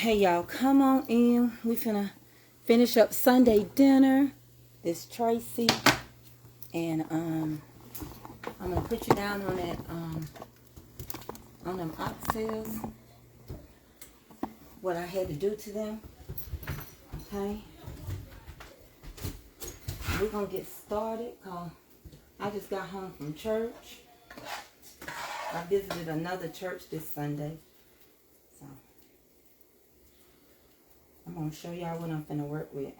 Hey y'all, come on in. We finna finish up Sunday dinner. This Tracy. And I'm gonna put you down on that on them oxtails. What I had to do to them. Okay. We're gonna get started cause I just got home from church. I visited another church this Sunday. So I'm going to show y'all what I'm finna work with.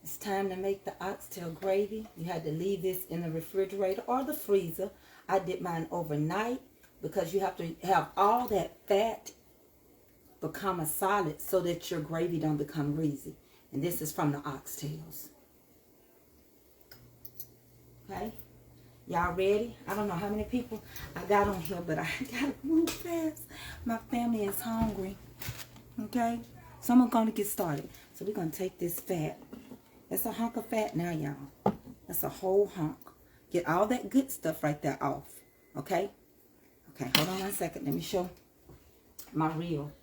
It's time to make the oxtail gravy. You had to leave this in the refrigerator or the freezer. I did mine overnight because you have to have all that fat become a solid so that your gravy don't become greasy. And this is from the oxtails. Okay? Y'all ready? I don't know how many people I got on here, but I gotta move fast. My family is hungry. Okay? So I'm gonna get started. So we're gonna take this fat. That's a hunk of fat now, y'all. That's a whole hunk. Get all that good stuff right there off. Okay? Okay, hold on 1 second. Let me show my reel.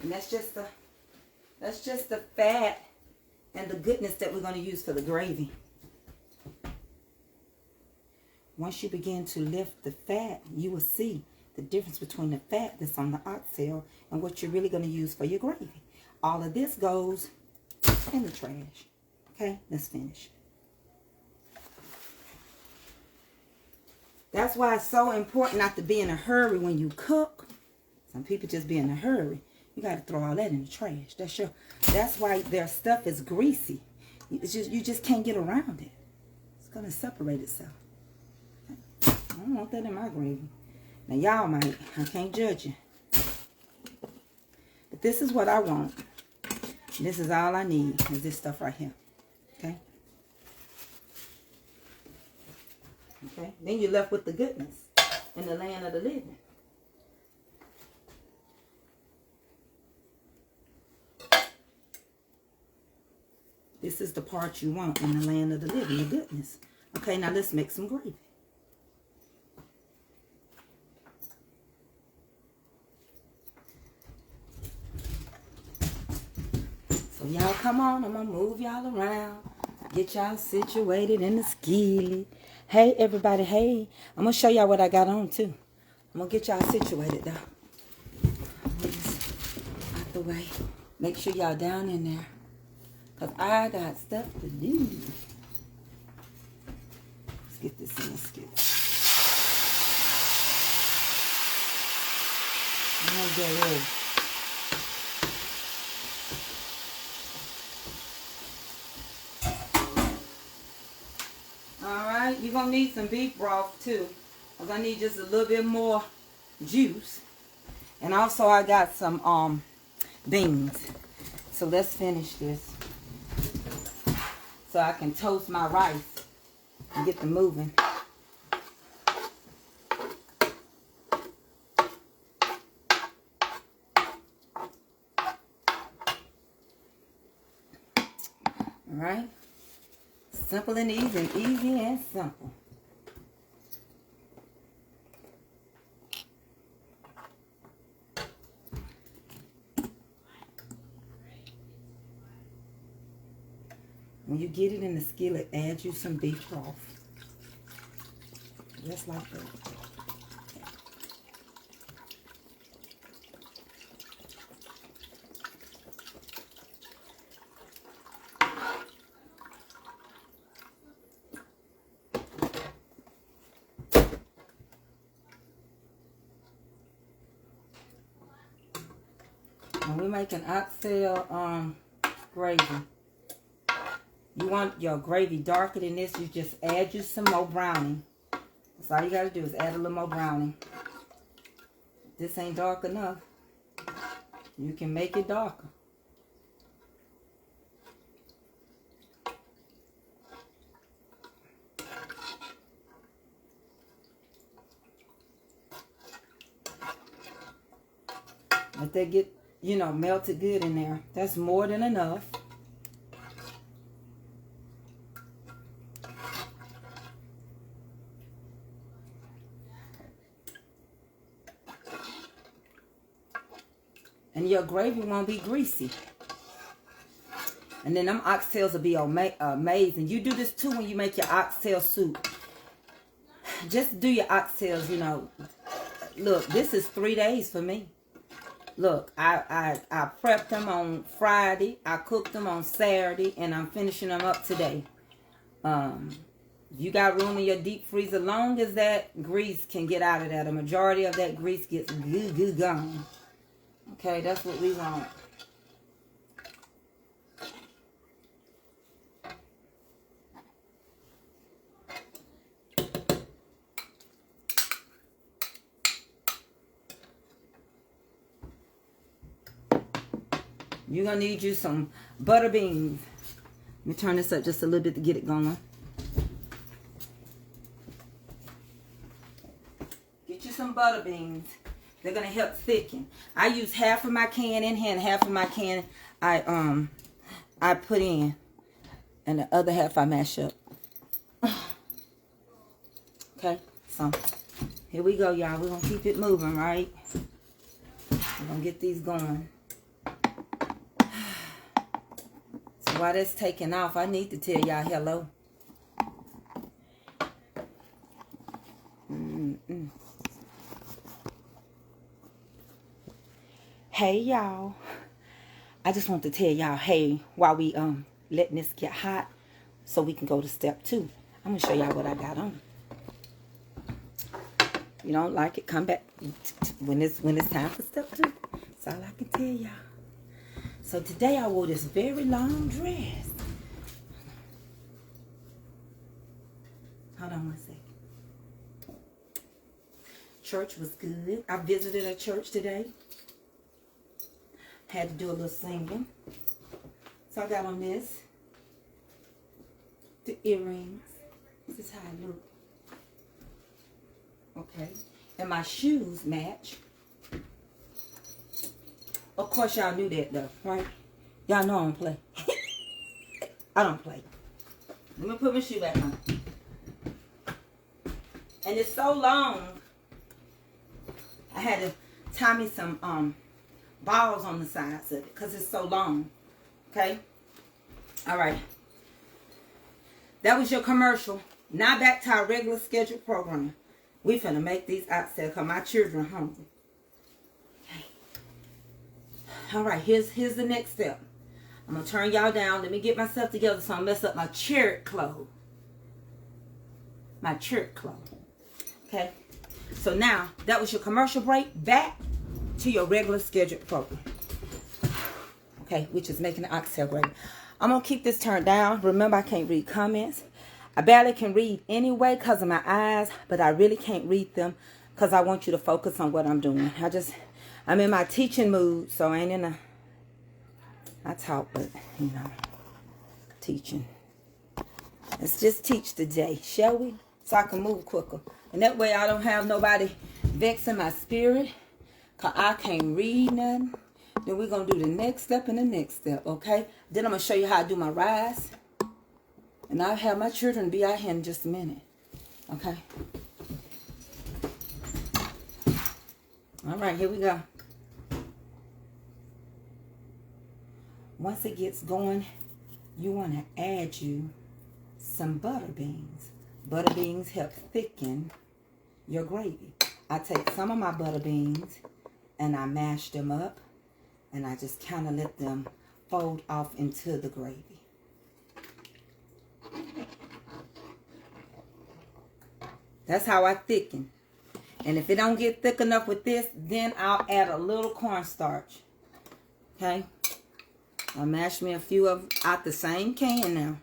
And that's just the fat and the goodness that we're going to use for the gravy. Once you begin to lift the fat, you will see the difference between the fat that's on the oxtail and what you're really going to use for your gravy. All of this goes in the trash. Okay, let's finish. That's why it's so important not to be in a hurry when you cook. Some people just be in a hurry. You got to throw all that in the trash. That's why their stuff is greasy. You just can't get around it. It's going to separate itself. I don't want that in my gravy. Now, y'all might. I can't judge you. But this is what I want. This is all I need is this stuff right here. Okay? Okay? Then you're left with the goodness in the land of the living. This is the part you want in the land of the living, the goodness. Okay, now let's make some gravy. So y'all come on, I'm going to move y'all around. Get y'all situated in the skillet. Hey, everybody, hey. I'm going to show y'all what I got on, too. I'm going to get y'all situated, though. Out the way. Make sure y'all down in there. Because I got stuff to do. Let's get this in the skillet. I'm going to get ready. Alright, you're going to need some beef broth too. Because I need just a little bit more juice. And also I got some beans. So let's finish this. So I can toast my rice and get them moving. Alright. Simple and easy. Easy and simple. When you get it in the skillet, add you some beef broth. Just like that. When we make an oxtail gravy, you want your gravy darker than this, you just add you some more browning. That's all you got to do is add a little more browning. If this ain't dark enough, you can make it darker. Let that get, you know, melted good in there. That's more than enough. And your gravy won't be greasy. And then them oxtails will be amazing. You do this too when you make your oxtail soup. Just do your oxtails, you know. Look, this is 3 days for me. Look, I prepped them on Friday. I cooked them on Saturday. And I'm finishing them up today. You got room in your deep freezer. Long as that grease can get out of there. The majority of that grease gets good gone. Okay, that's what we want. You're going to need you some butter beans. Let me turn this up just a little bit to get it going. Get you some butter beans. They're going to help thicken. I use half of my can in here and half of my can I put in. And the other half I mash up. Okay, so here we go, y'all. We're going to keep it moving, right? We're going to get these going. So while that's taking off, I need to tell y'all hello. Hey, y'all. I just want to tell y'all, hey, while we letting this get hot so we can go to step 2. I'm going to show y'all what I got on. You don't like it, come back when it's time for step 2. That's all I can tell y'all. So today I wore this very long dress. Hold on one second. Church was good. I visited a church today. Had to do a little singing. So I got on this. The earrings. This is how I look. Okay. And my shoes match. Of course y'all knew that though, right? Y'all know I don't play. I don't play. Let me put my shoe back on. And it's so long. I had to tie me some balls on the sides of it because it's so long. Okay? Alright. That was your commercial. Now back to our regular scheduled program. We finna make these oxtails because my children are hungry. Okay. Alright, here's the next step. I'm gonna turn y'all down. Let me get myself together so I don't mess up my church clothes. My church clothes. Okay? So now, that was your commercial break. Back to your regular scheduled program. Okay, which is making the oxtail gravy. I'm going to keep this turned down. Remember, I can't read comments. I barely can read anyway because of my eyes, but I really can't read them because I want you to focus on what I'm doing. I'm in my teaching mood, so I ain't in a... I talk, but, you know, teaching. Let's just teach today, shall we? So I can move quicker. And that way I don't have nobody vexing my spirit. Because I can't read nothing. Then we're going to do the next step and the next step, okay? Then I'm going to show you how I do my rice. And I'll have my children be out here in just a minute. Okay? All right, here we go. Once it gets going, you want to add you some butter beans. Butter beans help thicken your gravy. I take some of my butter beans and I mash them up and I just kind of let them fold off into the gravy. That's how I thicken. And if it don't get thick enough with this, then I'll add a little cornstarch. Okay? I'll mash me a few of out the same can now.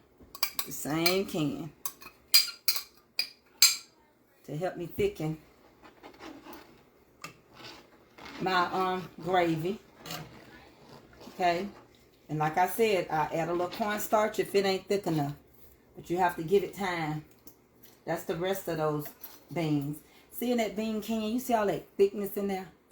The same can. To help me thicken my gravy. Okay? And like I said, I add a little cornstarch if it ain't thick enough. But you have to give it time. That's the rest of those beans. See in that bean can, you see all that thickness in there?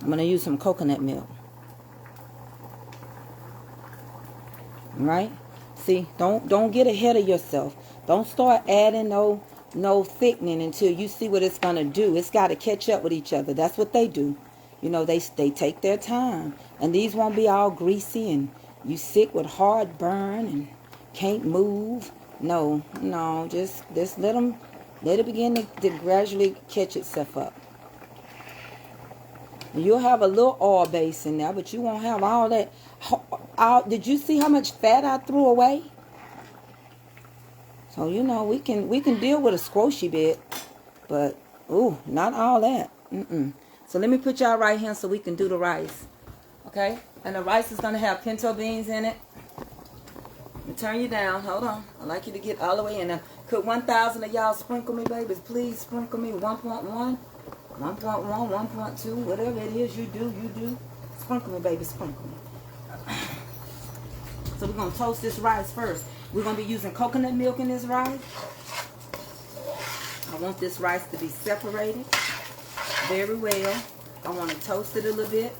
I'm going to use some coconut milk. Right? See, don't get ahead of yourself. Don't start adding no thickening until you see what it's going to do. It's got to catch up with each other. That's what they do. You know, they take their time. And these won't be all greasy and you sick with heartburn and can't move. No, just let it begin to gradually catch itself up. You'll have a little oil base in there, but you won't have all that. Did you see how much fat I threw away? So, you know, we can deal with a squishy bit, but, ooh, not all that. So let me put y'all right here so we can do the rice. Okay? And the rice is going to have pinto beans in it. Let me turn you down. Hold on. I'd like you to get all the way in there. Could 1,000 of y'all sprinkle me, babies? Please sprinkle me. 1.1, 1.1, 1.2, whatever it is you do. Sprinkle me, baby, sprinkle me. So we're going to toast this rice first. We're going to be using coconut milk in this rice. I want this rice to be separated very well. I want to toast it a little bit.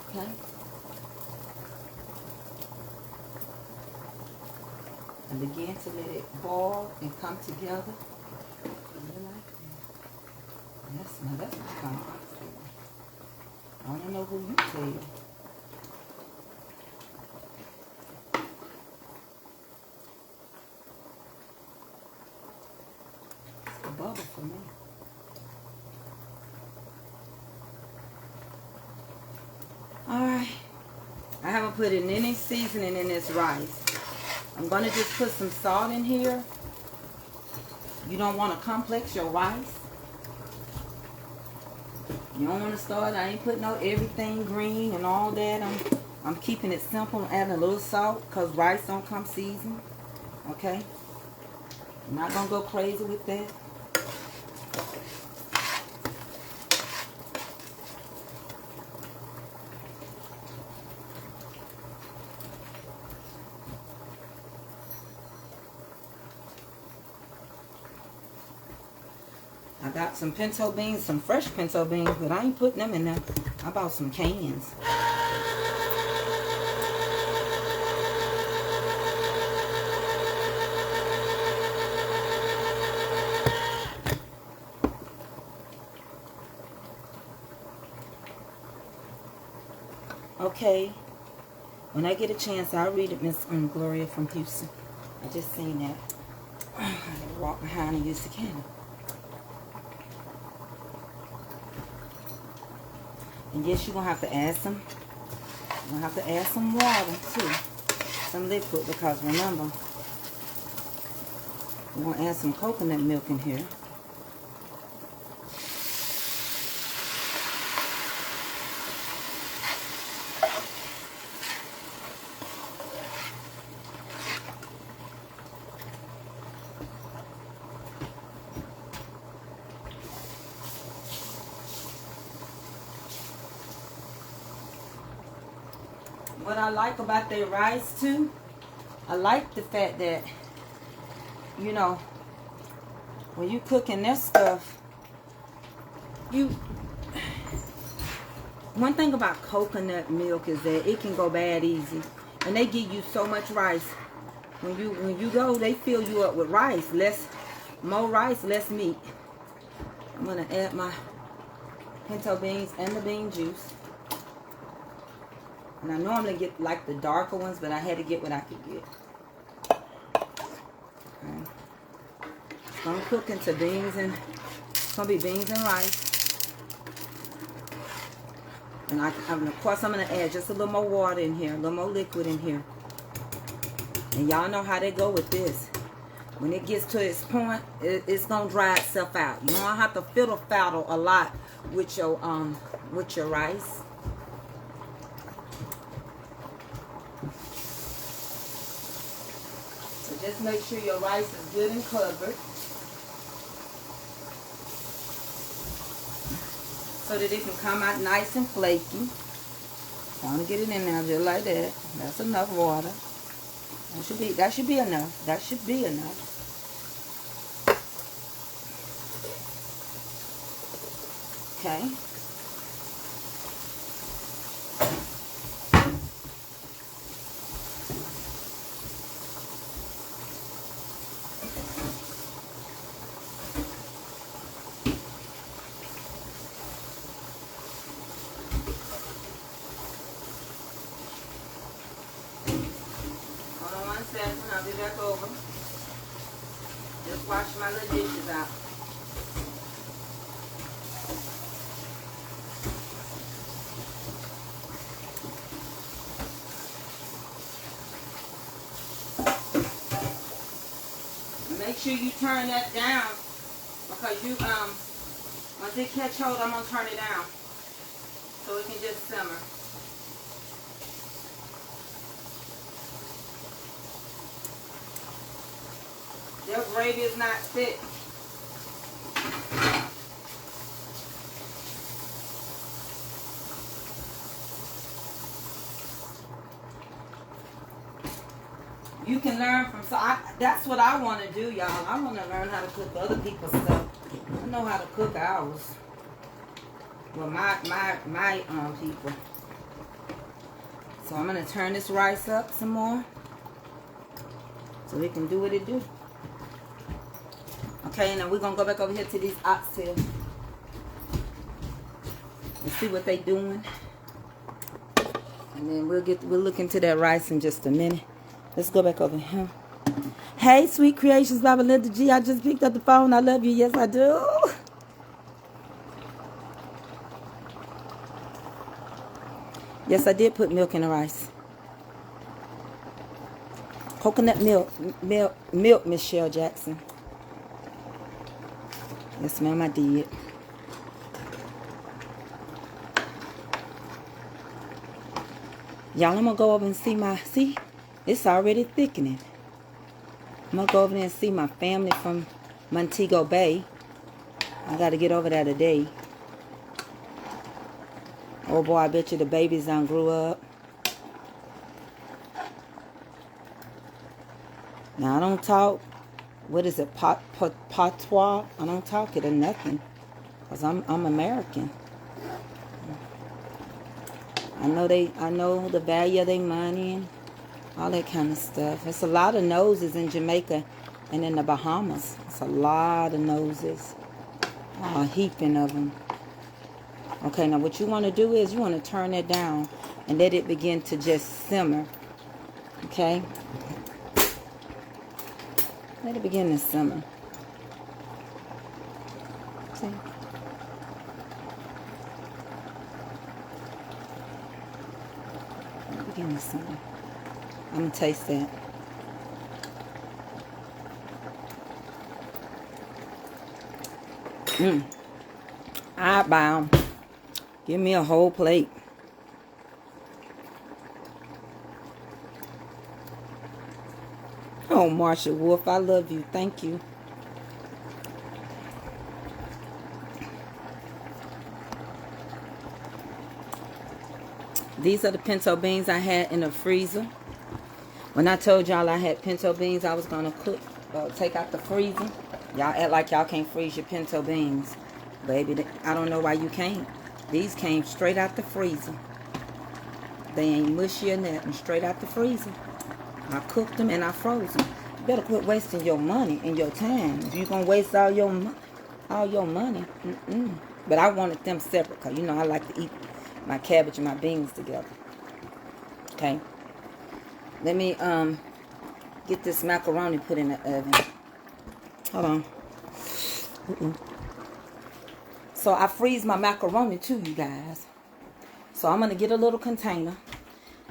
Okay. And begin to let it boil and come together. That's my kind of oxtail. I don't know who you tell. It's a bubble for me. Alright. I haven't put in any seasoning in this rice. I'm going to just put some salt in here. You don't want to complex your rice. You don't want to start. I ain't putting no everything green and all that. I'm keeping it simple, adding a little salt because rice don't come seasoned. Okay? I'm not going to go crazy with that. I got some pinto beans, some fresh pinto beans, but I ain't putting them in there. I bought some cans. Okay. When I get a chance, I'll read it, Miss Gloria from Houston. I just seen that. I gotta walk behind and use the camera. And yes, you're going to have to add some, water too. Some liquid, because remember, we're going to add some coconut milk in here. What I like about their rice too, I like the fact that, you know, when you cooking their stuff, one thing about coconut milk is that it can go bad easy. And they give you so much rice. When you go, they fill you up with rice. More rice, less meat. I'm gonna add my pinto beans and the bean juice. And I normally get like the darker ones, but I had to get what I could get. Okay. It's going to cook into beans and, it's going to be beans and rice. And of course I'm going to add just a little more water in here, a little more liquid in here. And y'all know how they go with this. When it gets to its point, it's going to dry itself out. You don't have to fiddle-faddle a lot with your rice. Just make sure your rice is good and covered so that it can come out nice and flaky. Want to get it in there just like that. That's enough water. That should be enough. That should be enough. Okay. mess and I'll be back over. Just wash my little dishes out. Make sure you turn that down because you once it catch hold, I'm gonna turn it down so it can just simmer. Your gravy is not thick. You can learn from, so that's what I want to do, y'all. I want to learn how to cook other people's stuff. I know how to cook ours. Well, my people. So I'm going to turn this rice up some more so it can do what it do. Okay, now we're going to go back over here to these oxtail and see what they doing. And then we'll look into that rice in just a minute. Let's go back over here. Hey, Sweet Creations by Belinda G. I just picked up the phone. I love you. Yes, I do. Yes, I did put milk in the rice. Coconut milk, Michelle Jackson. Yes, ma'am, I did. Y'all, I'm going to go over and see, it's already thickening. I'm going to go over there and see my family from Montego Bay. I got to get over there today. Oh boy, I bet you the babies done grew up. Now, I don't talk, what is it, patois? I don't talk it or nothing. Because I'm American. I know the value of their money and all that kind of stuff. It's a lot of noses in Jamaica and in the Bahamas. It's a lot of noses. A heaping of them. Okay, now what you want to do is you want to turn it down and let it begin to just simmer. Okay? Let it begin to simmer. See? Let it begin to simmer. I'm going to taste that. I bound. Give me a whole plate. Oh, Marsha Wolf, I love you. Thank you. These are the pinto beans I had in the freezer. When I told y'all I had pinto beans, I was going to take out the freezer. Y'all act like y'all can't freeze your pinto beans. Baby, I don't know why you can't. These came straight out the freezer. They ain't mushy or nothing. Straight out the freezer. I cooked them and I froze them. You better quit wasting your money and your time. If you're going to waste all your money. But I wanted them separate because, you know, I like to eat my cabbage and my beans together. Okay. Let me get this macaroni put in the oven. Hold on. So I freeze my macaroni too, you guys. So I'm going to get a little container.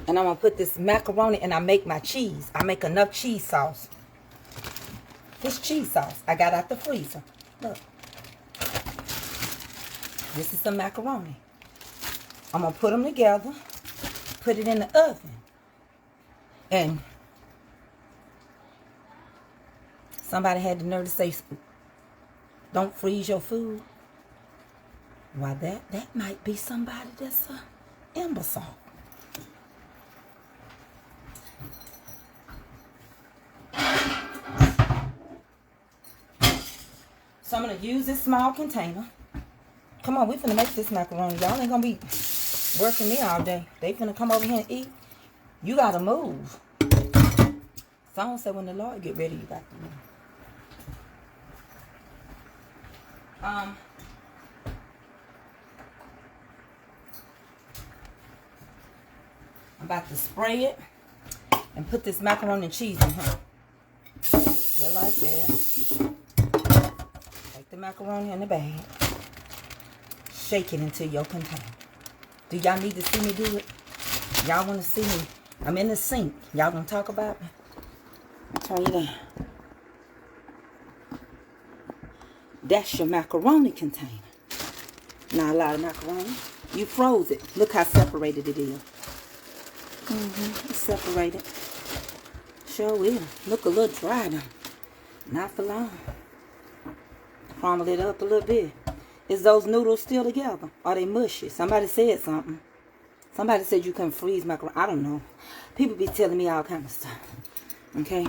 And I'm going to put this macaroni and I make my cheese. I make enough cheese sauce. This cheese sauce I got out the freezer. Look. This is some macaroni. I'm going to put them together. Put it in the oven. And somebody had the nerve to say, don't freeze your food. Why, that might be somebody that's an imbecile. So I'm going to use this small container. Come on, we finna make this macaroni. Y'all ain't going to be working me all day. They finna come over here and eat. You got to move. Someone said when the Lord get ready, you got to move. I'm about to spray it. and put this macaroni and cheese in here. Just like that. Take the macaroni in the bag. Shake it into your container. Do y'all need to see me do it? Y'all want to see me? I'm in the sink. Y'all gonna talk about me? I'll turn you down. That's your macaroni container. Not a lot of macaroni. You froze it. Look how separated it is. It's separated. Sure will. Look a little dry though. Not for long. Crumble it up a little bit. Is those noodles still together? Are they mushy? Somebody said something. Somebody said you can freeze macaroni. I don't know. People be telling me all kind of stuff. Okay?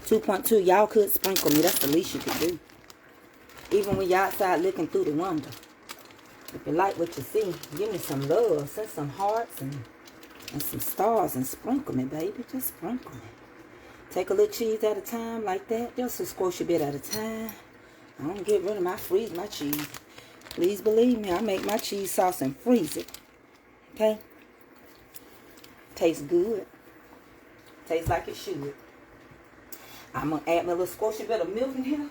2.2. Y'all could sprinkle me. That's the least you could do. Even when you're outside looking through the window. If you like what you see, give me some love. Send some hearts and some stars and sprinkle me, baby. Just sprinkle me. Take a little cheese at a time like that. Just a squishy bit at a time. I don't get rid of my freeze my cheese. Please believe me, I make my cheese sauce and freeze it. Okay? Tastes good. Tastes like it should. I'm going to add my little squishy bit of milk in here.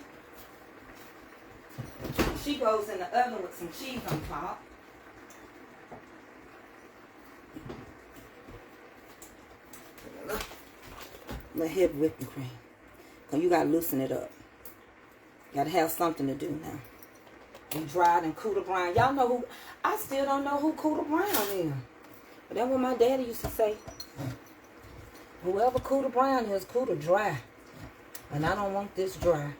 She goes in the oven with some cheese on top. A little heavy whipping cream. Because you got to loosen it up. Got to have something to do now. You dried and Cooter Brown. Y'all know who... I still don't know who Cooter Brown is. But that's what my daddy used to say. Whoever Cooter Brown is, Cooter dry. And I don't want this dry.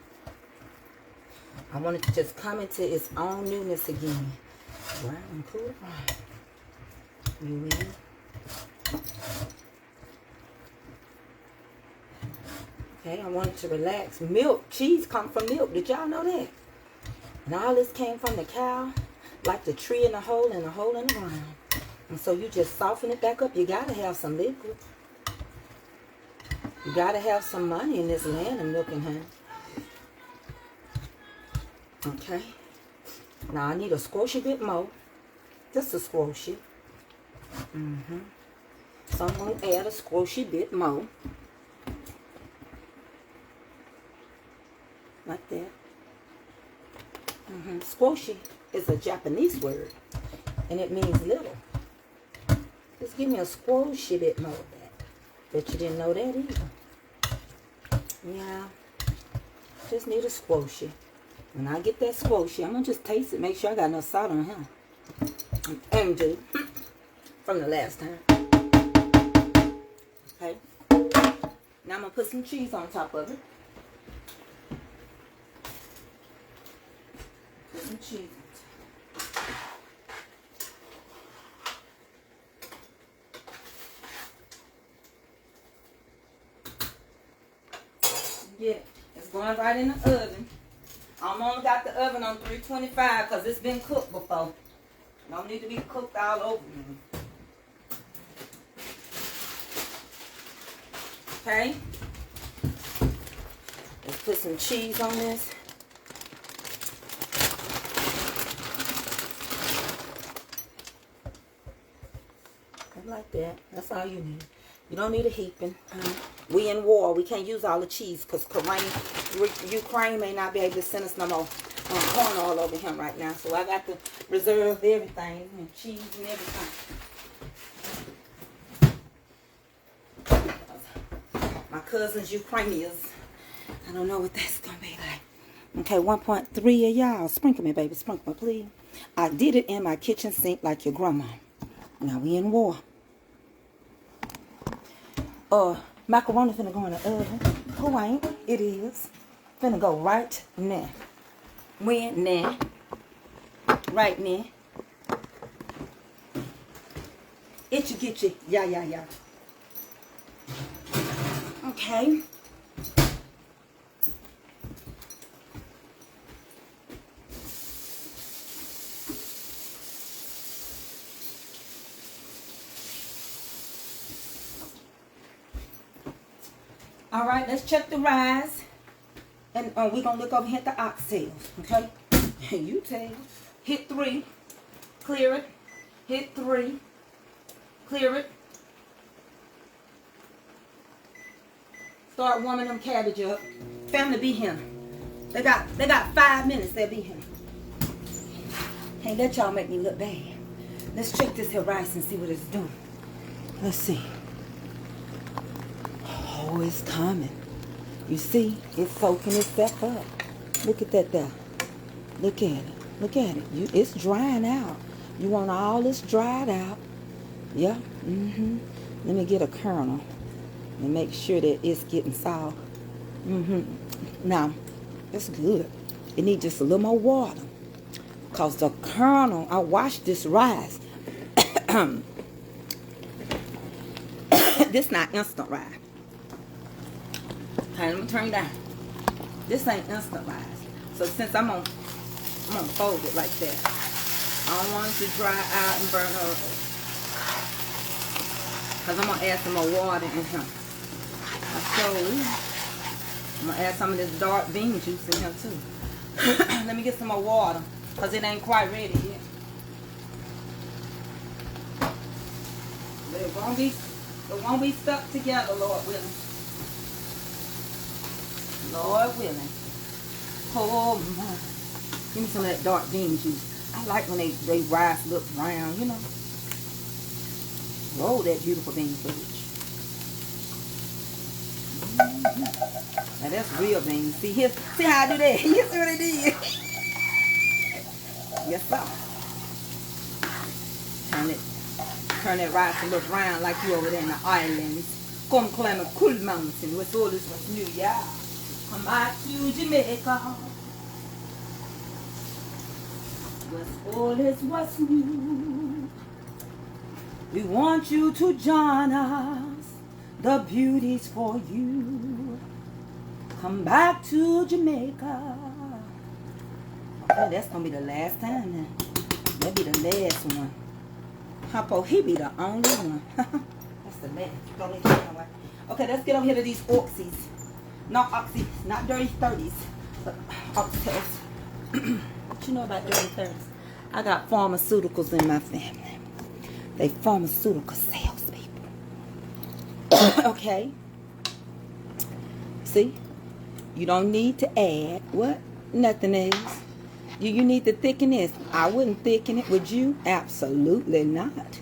I want it to just come into its own newness again. Brown and Cooter Brown. You in? Okay, I want it to relax. Milk, cheese come from milk. Did y'all know that? And all this came from the cow, like the tree in the hole and the hole in the ground. And so you just soften it back up. You got to have some liquid. You got to have some money in this land of milk and honey. Okay. Now I need a squishy bit more. Just a squishy. So I'm going to add a squishy bit more. Like that. Squishy is a Japanese word. And it means little. Just give me a squishy bit more of that. Bet you didn't know that either. Yeah. Just need a squishy. When I get that squishy, I'm going to just taste it. Make sure I got enough salt on him. And do. From the last time. Okay. Now I'm going to put some cheese on top of it. Put some cheese on top. Yeah, it's going right in the oven. I only got the oven on 325 because it's been cooked before. Don't need to be cooked all over me. Okay. Let's put some cheese on this. Like that. That's all you need. You don't need a heaping. We in war. We can't use all the cheese because Ukraine may not be able to send us no more corn all over him right now. So I got to reserve everything and cheese and everything. My cousin's Ukrainians. I don't know what that's going to be like. Okay, 1.3 of y'all. Sprinkle me, baby. Sprinkle me, please. I did it in my kitchen sink like your grandma. Now we in war. Macaroni finna go in the oven. Who ain't? It is. Finna go right now. When now? Right now. Itchy gitchy. Yeah. Okay. All right, let's check the rise. And we're going to look over here at the oxtails, okay? You tell. Hit 3. Clear it. Hit 3. Clear it. start warming them cabbage up. Family be here. They got 5 minutes, they'll be here. Hey, let y'all make me look bad. Let's check this here rice and see what it's doing. Let's see. Oh, it's coming. You see, it's soaking itself up. Look at that there. Look at it. Look at it. It's drying out. You want all this dried out. Yeah. Let me get a kernel and make sure that it's getting soft. Now, that's good. It needs just a little more water. Because the kernel, I washed this rice. This not instant rice. Okay, let me turn it down. This ain't instant rice. So since I'm gonna fold it like that. I don't want it to dry out and burn up. Because I'm gonna add some more water in here. I'm gonna add some of this dark bean juice in here too. Let me get some more water. Because it ain't quite ready yet. But it won't be stuck together, Lord willing. Lord willing. Oh my. Give me some of that dark bean juice. I like when they rise look brown, you know. Roll that beautiful bean footage. Now that's real beans. See how I do that? You see what I did? Yes, sir. Turn that rice a little brown like you over there in the islands. Come climb a cool mountain. What's all this was new, yeah. Come back to Jamaica. What's all this was new. We want you to join us. The beauty's for you. Come back to Jamaica. Okay, that's gonna be the last time then. That'll be the last one. Hoppo, he be the only one. That's the last. Don't let it away. Okay, let's get over here to these oxys. Not oxys, not dirty 30s, but oxtails. What you know about dirty 30s? I got pharmaceuticals in my family. They pharmaceutical salespeople. Okay. See? You don't need to add what? Nothing else. You need to thicken this. I wouldn't thicken it. Would you? Absolutely not.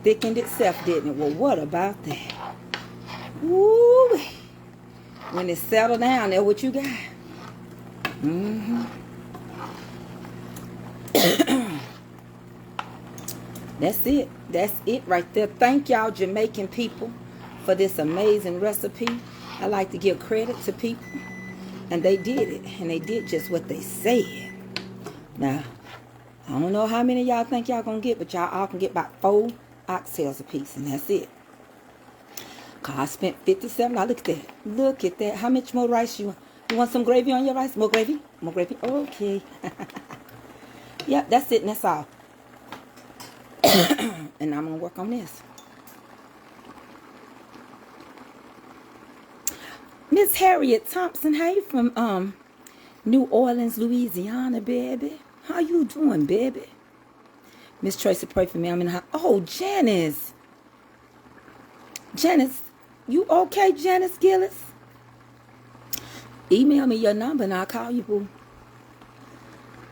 Thickened itself, didn't it? Well, what about that? Woo! When it settled down, that's what you got. That's it. That's it right there. Thank y'all Jamaican people for this amazing recipe. I like to give credit to people. And they did it. And they did just what they said. Now, I don't know how many of y'all think y'all gonna get, but y'all all can get about 4 oxtails a piece, and that's it. Cause I spent $57. Look at that. Look at that. How much more rice you want? You want some gravy on your rice? More gravy? More gravy? Okay. Yep, that's it, and that's all. And I'm gonna work on this. Miss Harriet Thompson, hey, from New Orleans, Louisiana, baby. How you doing, baby? Miss Tracy, pray for me. I'm in the house. Oh, Janice. Janice, you okay, Janice Gillis? Email me your number and I'll call you, boo.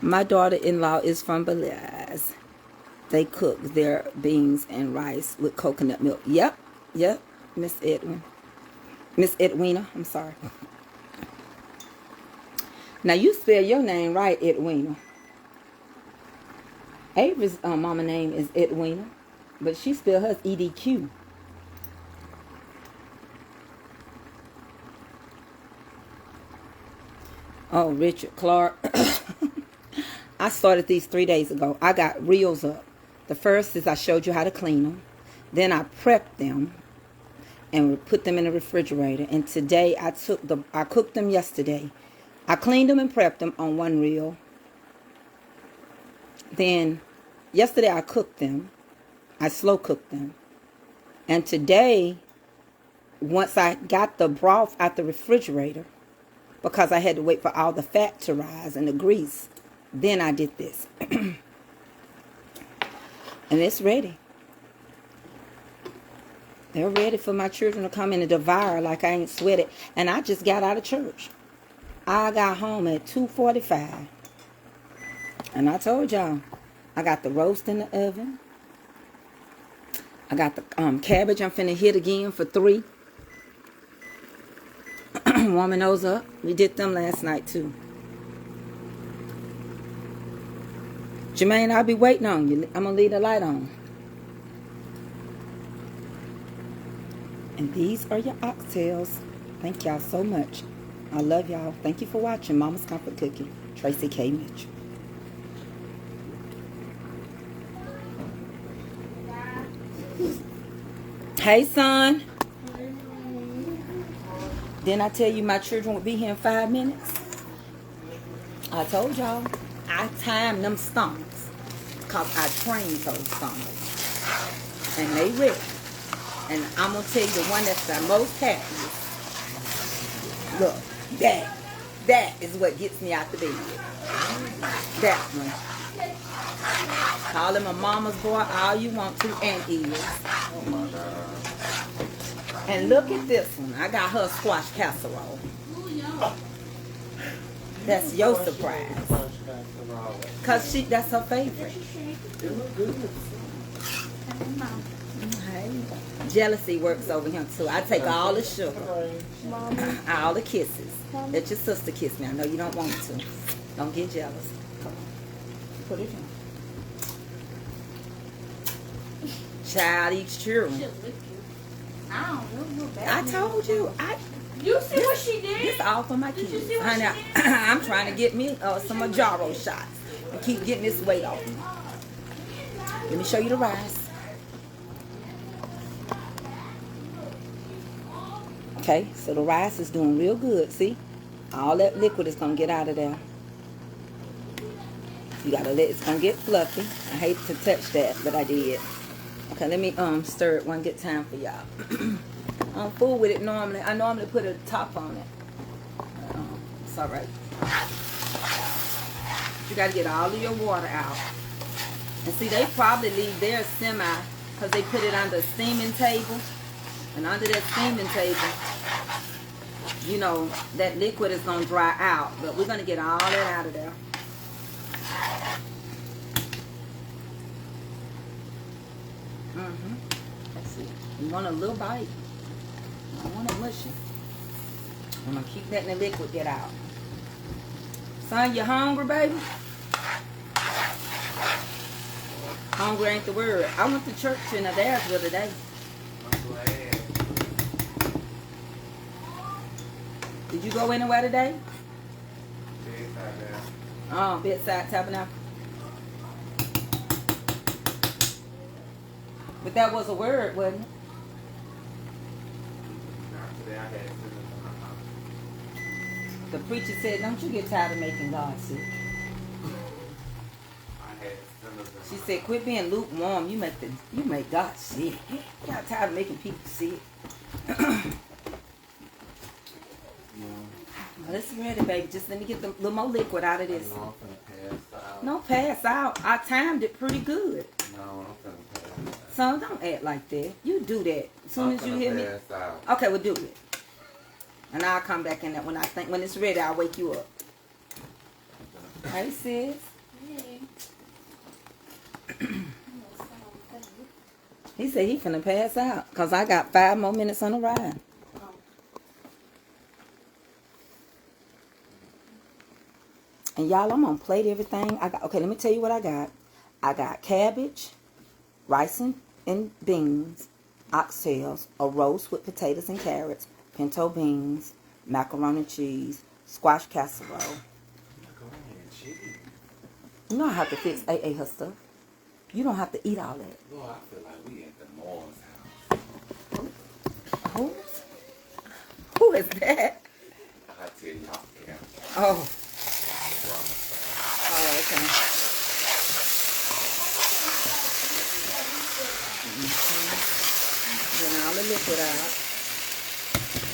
My daughter-in-law is from Belize. They cook their beans and rice with coconut milk. Yep, Miss Edwin. Miss Edwina, I'm sorry. Now, you spell your name right, Edwina. Avery's mama name is Edwina, but she spelled hers EDQ. Oh, Richard Clark. I started these 3 days ago. I got reels up. The first is I showed you how to clean them. Then I prepped them and put them in the refrigerator. And today I cooked them yesterday. I cleaned them and prepped them on one reel. Then yesterday I cooked them. I slow cooked them. And today, once I got the broth out the refrigerator, because I had to wait for all the fat to rise and the grease, then I did this. And it's ready. They're ready for my children to come in and devour like I ain't sweated. And I just got out of church. I got home at 2:45. And I told y'all, I got the roast in the oven. I got the cabbage I'm finna hit again for 3. Warming those up. We did them last night too. Jermaine, I'll be waiting on you. I'm gonna leave the light on. And these are your oxtails. Thank y'all so much. I love y'all. Thank you for watching Mama's Comfort Cooking. Tracy K. Mitchell. Hey, son. Didn't I tell you my children would be here in 5 minutes? I told y'all. I timed them stomachs because I trained those stomachs. And they ready. And I'm going to tell you the one that's the most happiest. Look, that is what gets me out the bed. That one. Call him a mama's boy all you want to and is. Oh my God. And look at this one. I got her squash casserole. That's your surprise. Because that's her favorite. It look good. Jealousy works over him too. I take all the sugar, all the kisses. Let your sister kiss me. I know you don't want to. Don't get jealous. Come on. Put it in. Child eats children. I told you. You see what she did? This all for my kids. Honey, I'm trying to get me some Majaro shots and keep getting this weight off. Let me show you the rice. Okay, so the rice is doing real good. See? All that liquid is going to get out of there. You got to let it's going to get fluffy. I hate to touch that, but I did. Okay, let me stir it one good time for y'all. I'm full with it normally. I normally put a top on it. It's all right. You got to get all of your water out. And see, they probably leave theirs semi because they put it on the steaming table. And under that steaming table, you know, that liquid is going to dry out. But we're going to get all that out of there. That's it. You want a little bite. I don't want it mushy. I'm going to keep letting the liquid get out. Son, you hungry, baby? Hungry ain't the word. I went to church in Adairsville today. I'm glad. Did you go anywhere today? Bedside there. Oh, Bedside Tabernacle. But that was a word, wasn't it? Not today. I had cinnamon in my mouth. The preacher said, don't you get tired of making God sick. I had cinnamon. She said, quit being lukewarm. You make God sick. You got tired of making people sick. Well, it's ready, baby. Just let me get the little more liquid out of this. No, I'm finna pass out. No, pass out. I timed it pretty good. No, I'm finna pass out. Son, don't act like that. You do that. As soon as you hear me. Pass out. Okay, we'll do it. And I'll come back in that when it's ready, I'll wake you up. Hey, sis. Hey. He said he finna pass out. Because I got 5 more minutes on the ride. And y'all, I'm gonna plate everything. Okay, let me tell you what I got. I got cabbage, rice and beans, oxtails, a roast with potatoes and carrots, pinto beans, macaroni and cheese, squash casserole. You know I have to fix AA her stuff. You don't have to eat all that. Lord, I feel like we at the Moore's house. Who's? Who is that? I tell you off camera. Oh. Oh, okay. Then all the liquid out.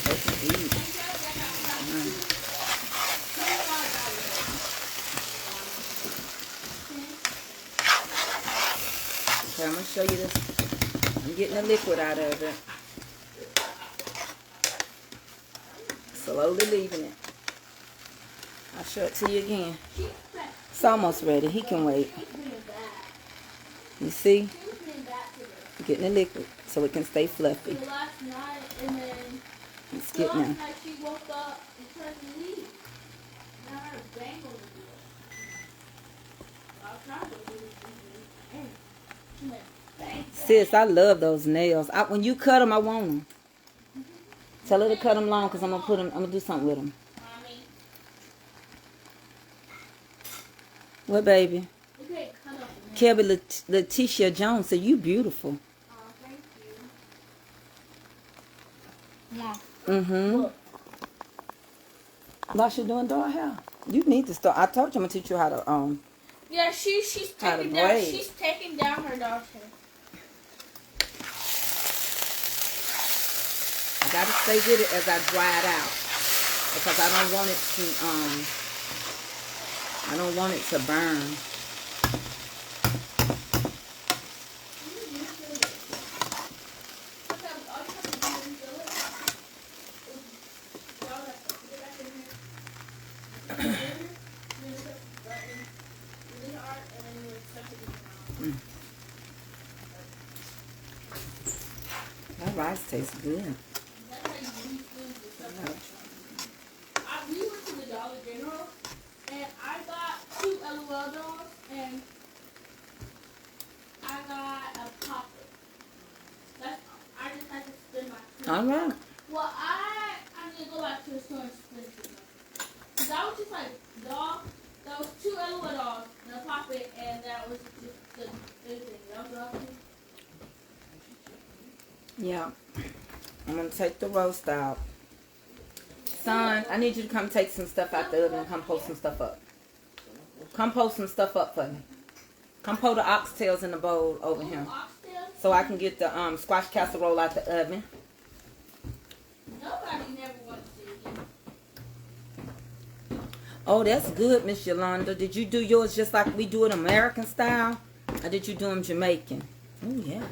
They can eat. Okay, I'm going to show you this. I'm getting the liquid out of it. slowly leaving it. I'll show it to you again. It's almost ready. He can wait. You see? Getting the liquid so it can stay fluffy. Last night and then It's getting last there. night she woke up and tried to leave. Now her bangle is I'll try to do this. She went bang. Sis, I love those nails. When you cut them, I want them. Tell her to cut them long because I'm going to do something with them. Mommy. What, baby? Okay, cut off the Kelby Letitia Jones said, you beautiful. Oh, thank you. Mom. Mm-hmm. While she doing her hair. You need to start. I told you I'm going to teach you how to, Yeah, she's How to taking down. braid. She's taking down her dog's hair. I got to stay with it as I dry it out. Because I don't want it to burn. That rice tastes good. We went to the Dollar General and I got 2 LOL dolls and I got a poppet. I just had to spend my All right. Well, I need to go back to the store and spend it. Cause that was just like doll. That was 2 LOL dolls and a poppet, and that was just the big thing. That was all. Yeah. I'm going to take the roast out. Son, I need you to come take some stuff out the oven and come post some stuff up. Come post some stuff up for me. Come pour the oxtails in the bowl over here. So I can get the squash casserole out the oven. Nobody never wants to eat. Oh, that's good, Miss Yolanda. Did you do yours just like we do it American style? Or did you do them Jamaican? Oh, yeah.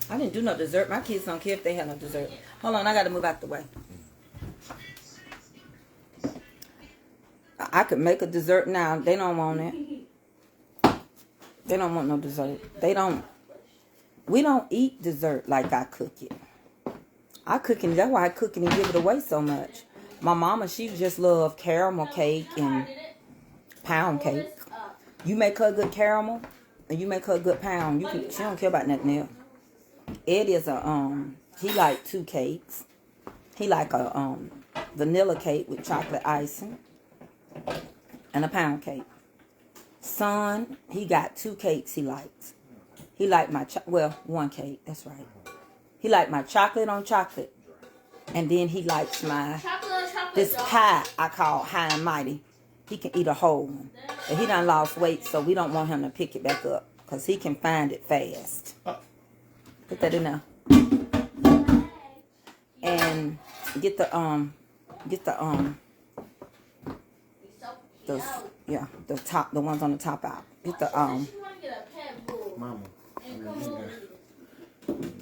I didn't do no dessert. My kids don't care if they have no dessert. Hold on, I got to move out the way. I could make a dessert now. They don't want it. They don't want no dessert. We don't eat dessert like I cook it. I cook it. That's why I cook it and give it away so much. My mama, she just loved caramel cake and pound cake. You make her a good caramel and you make her a good pound. She don't care about nothing else. Eddie is he like 2 cakes. He like a vanilla cake with chocolate icing and a pound cake. Son, he got 2 cakes he likes. He like my 1 cake. That's right. He like my chocolate on chocolate, and then he likes my this pie I call High and Mighty. He can eat a whole one, but he done lost weight, so we don't want him to pick it back up because he can find it fast. Put that in there, and get the the ones on the top out. Get the Mama.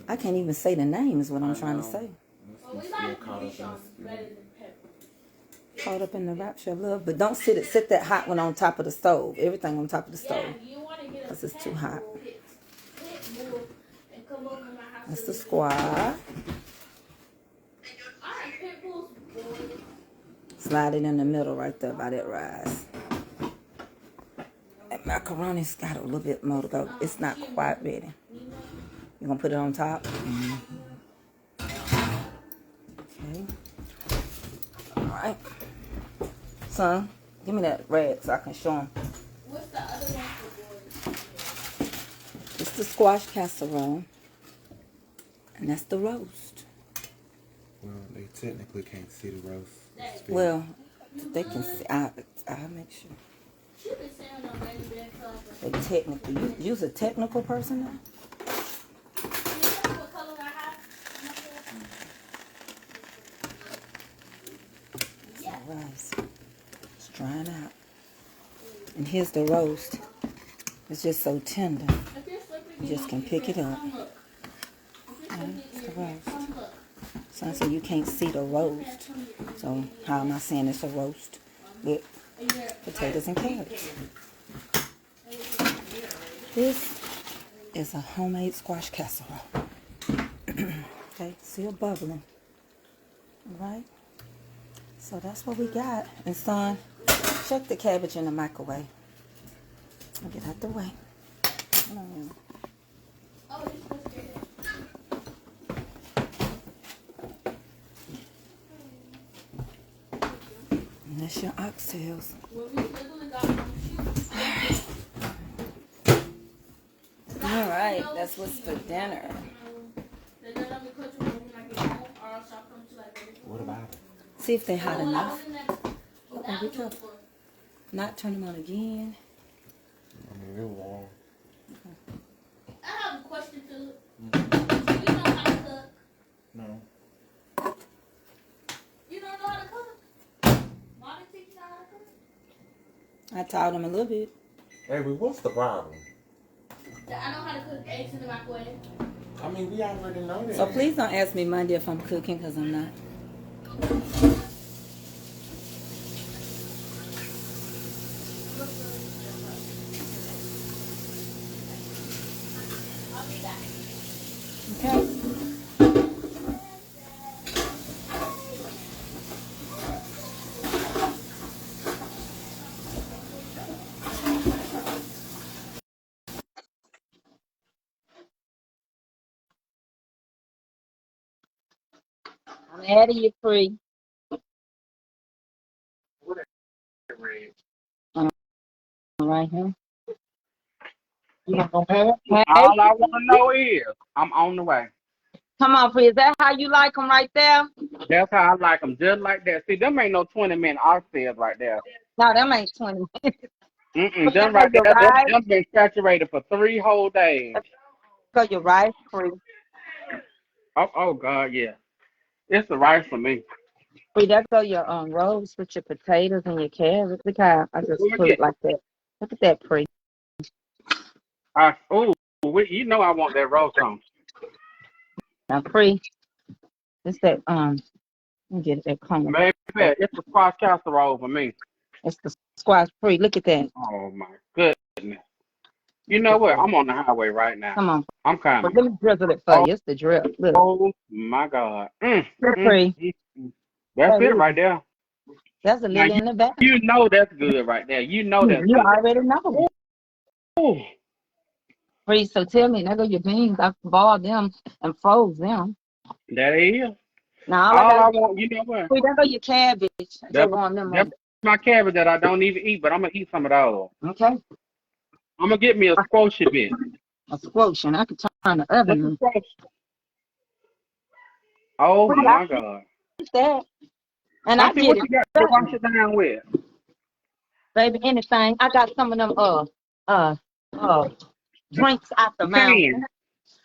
I can't even say the name is what I'm trying to say. Caught up in the rapture of love, but don't sit that hot one on top of the stove. Everything on top of the stove, because it's too hot. That's the squash. Slide it in the middle right there by that rice. That macaroni's got a little bit more to go. It's not quite ready. You're going to put it on top? Okay. All right. Son, give me that rag so I can show him. What's the other one for boys? It's the squash casserole. And that's the roast. Well, they technically can't see the roast. Well, they can see. I'll make sure. They technically. You's a technical person now? Rice. It's drying out. And here's the roast. It's just so tender. You just can pick it up. It's the roast. So you can't see the roast. So how am I saying it's a roast with potatoes and carrots? This is a homemade squash casserole. Okay, still bubbling. All right. So that's what we got. And son, check the cabbage in the microwave. I'll get out the way. Hold on. And that's your oxtails. All right, that's what's for dinner. What about it? See if they're hot enough. Uh-oh, be careful. Not turn them on again. I mean, they're warm. I have a question too. Do you know how to cook? No. You don't know how to cook? Mommy teach you how to cook? I taught them a little bit. Hey, but what's the problem? I know how to cook eggs in the microwave. I mean, we already know that. So please don't ask me Monday if I'm cooking, because I'm not. I'll be back. Okay. I'm adding you free. Right here. You not gonna pay it? Hey, All I want to know is I'm on the way. come on, free. Is that how you like them right there? That's how I like them, just like that. See, them ain't no 20-minute oxtails right there. No, them ain't 20. Them right Your there, rice, them been saturated for 3 whole days. go your rice free. Oh God, yeah. It's the rice for me. Free, that go your rolls with your potatoes and your carrots. Look how I just Look put at, it like that. Look at that, free. you know I want that roast on. Now, free. It's that let me get that corner. Baby, it's the squash casserole for me. It's the squash free. Look at that. Oh my goodness. You know what? I'm on the highway right now. Come on. I'm But coming. let me drizzle it for Oh, you. It's the drill. Look. oh my God. Free. That's That it is. right there. That's a Now lily in the back. you know that's good right there. You know that's You good. already know. Ooh, Free. So tell me, there go your beans. I boiled them and froze them. that is. Now all I All gotta I do, want, you know what? free, there go your cabbage. I just That's, warm them up. that's my cabbage that I don't even eat, but I'm gonna eat some of those. Okay. I'm gonna get me a squoshy bit. A squash, and I could turn the What's a oven. squash? Oh Free, I my God. eat that. And I Auntie, get what it you got to wash done. it down with? Baby, anything. I got some of them uh uh drinks out the mountain. Cans.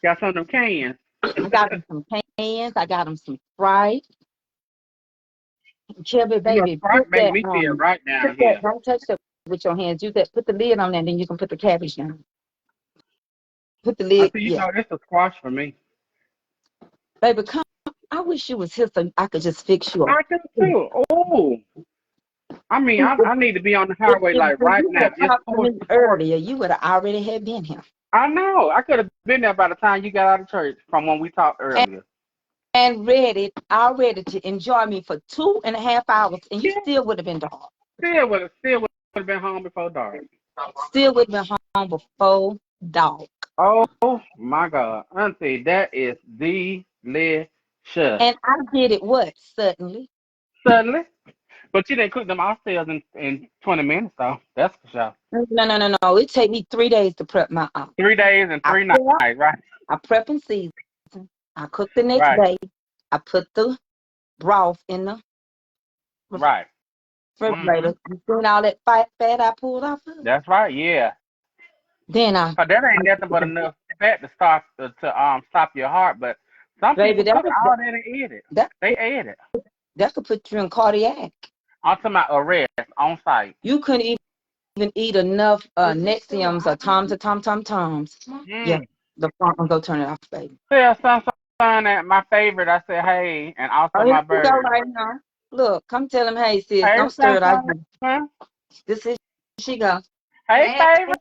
Got some of them cans. I got them some cans. I got them some Sprite. Chubby You know, baby, Sprite make me feel right down here. don't touch that with your hands. Use that. Put the lid on there, and then you can put the cabbage down. Put the I lid, see, you yeah. know, this is squash for me. Baby, come. I wish you was here so I could just fix you up. I do too. Oh, I mean, I need to be on the highway like If right you would now. have It's talked to me earlier, you would have already had been here. I know. I could have been there by the time you got out of church from when we talked earlier. And ready to enjoy me for 2.5 hours, and you Yeah, still would have been dark. still would have been home before dark. Still would have been home before dark. Oh my God, Auntie, that is delicious. And I did it what? Suddenly. Suddenly, but you didn't cook them oxtails in 20 minutes, though. That's for sure. No. It take me 3 days to prep my ox. 3 days and I 3 nights, prep, right? I prep and season. I cook the next Right, day. I put the broth in the right. refrigerator. You seen all that fat I pulled off of it? That's right. Yeah. Then I, 'Cause that ain't nothing but enough fat to start to stop your heart. But some baby, people cook all that and eat it. that They ate it. that could put you in cardiac. I'm talking about arrest on site. You couldn't even eat enough Nexiums or Toms. Yeah, Mm. the front one, go turn it off, baby. Yeah, son, that my favorite. I said, hey, and Oh, also here my you go bird. right now. Look, come tell him, hey, sis, Hey, don't stir it. Sunshine. This is, she go. Hey, Hey, favorite.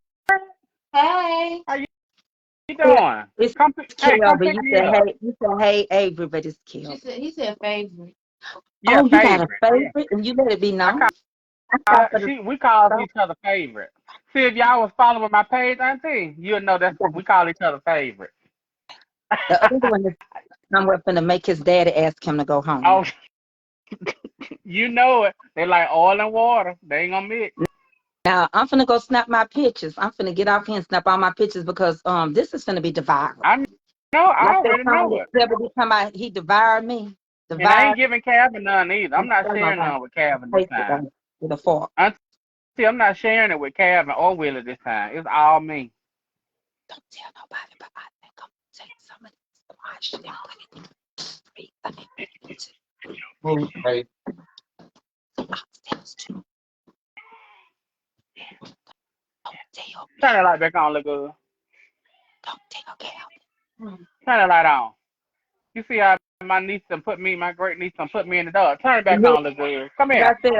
hey. How you Yeah, doing? it's Hey, come Kelby. pick me up. You said, hey, Avery, but it's Kelby. He said favorite. Yeah, Oh, you got a favorite. Yeah. favorite, and you let it be I known. call I thought for the we call stuff. each other favorite. See, if y'all was following my page, Auntie, you'll know that's we call each other favorite. The other one is somewhere finna make his daddy ask him to go home. Oh, you know it. They like oil and water. They ain't gonna mix. Now I'm finna go snap my pictures. I'm finna get off here and snap all my pictures because this is finna be devoured. I know. I Like that already song know that it. Kelby be talking about, he devoured me. And I Devoured ain't giving Calvin none either. I'm and not son of sharing a none with Calvin this taste it time. with a fork. Auntie, I'm not sharing it with Calvin or Willie this time. It's all me. Don't tell nobody, but I think I'm gonna take some of this squash and put it in the freezer. I mean, put it in Oxtail Supe. Don't tell Turn the Calvin. light back on, look good. Don't tell Calvin. Turn the light on. You see how my niece done put me, my great niece done put me in the dark. Turn it back Look, on, look good. Come like I here. said,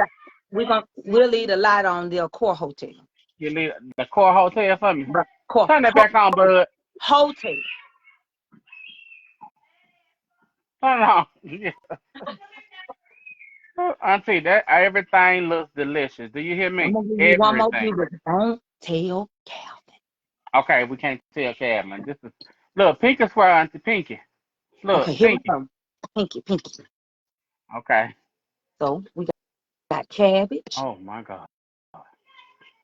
we'll leave the light on the core hotel. You leave the core hotel for me. But core Turn that back on, bud. hotel. Turn it on. Yeah. Auntie, that everything looks delicious. Do you hear I'm me? gonna give you one more Everything. view, but don't tell Calvin. Okay, we can't tell Cadman. This is look, Pinky swear, Auntie Pinky. Okay, Look, here we Pinky. go. Pinky, pinky. Okay. So we got cabbage. Oh my God.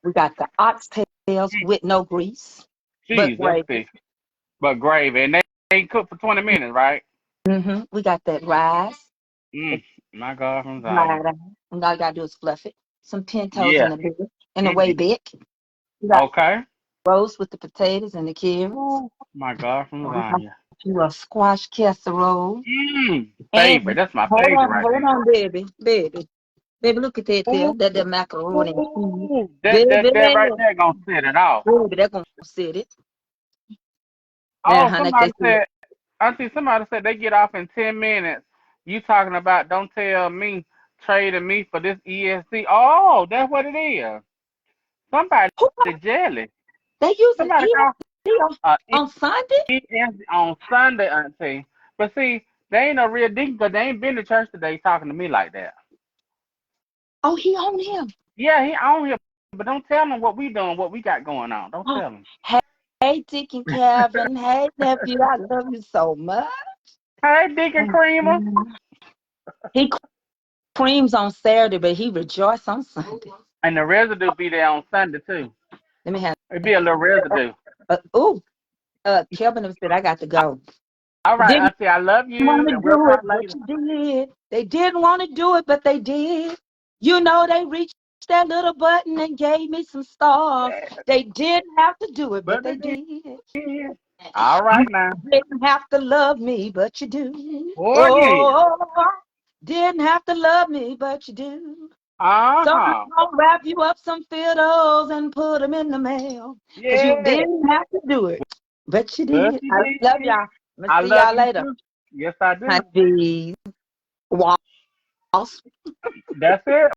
We got the oxtails with no grease, but Jesus, gravy. see. But gravy. And they ain't cooked for 20 minutes, right? We got that rice. The My God from Zion. slide out. And all you gotta do is fluff it. Some pintos Yeah. in the way Mm-hmm. big. We got Okay. roast with the potatoes and the carrots. Ooh, my God from We got Zion. you a squash casserole. Favorite. And That's my favorite right hold there. on, baby, look at that there. Ooh, That macaroni and cheese. that right Baby, there gonna set it off. baby, they're gonna sit it. Now, Oh, honey, like they somebody said, said, Auntie, somebody said they get off in 10 minutes. You talking about don't tell me trading me for this ESC. Oh, that's what it is. Somebody who jealous. they using Somebody call EST uh, on Sunday? ESC on Sunday, Auntie. But see, they ain't no real deacon because they ain't been to church today talking to me like that. Oh, he on him. Yeah, he on here, but don't tell him what we doing, what we got going on. Don't Oh, tell him. hey, Dick and Calvin. Hey, nephew, I love you so much. Hey, Deacon Creamer. He creams on Saturday, but he rejoice on Sunday. And the residue be there on Sunday too. Let me have. It be a little residue. Oh, Kelvin said I got to go. All right, Didn't Auntie, I love want you, to and we'll do it, talk but later. you did. They didn't want to do it, but they did. You know, they reached that little button and gave me some stars. They didn't have to do it, but But they it did. is. All right now. Didn't have to love me, but you do. Oh yeah. Oh, didn't have to love me, but you do. Uh So I'm huh. gonna wrap you up some fiddles and put them in the mail. Cause you Yeah. didn't have to do it, but you But did. you I love did. y'all. I'm gonna I see love y'all you later. too. Yes, I do. Honey, That's it.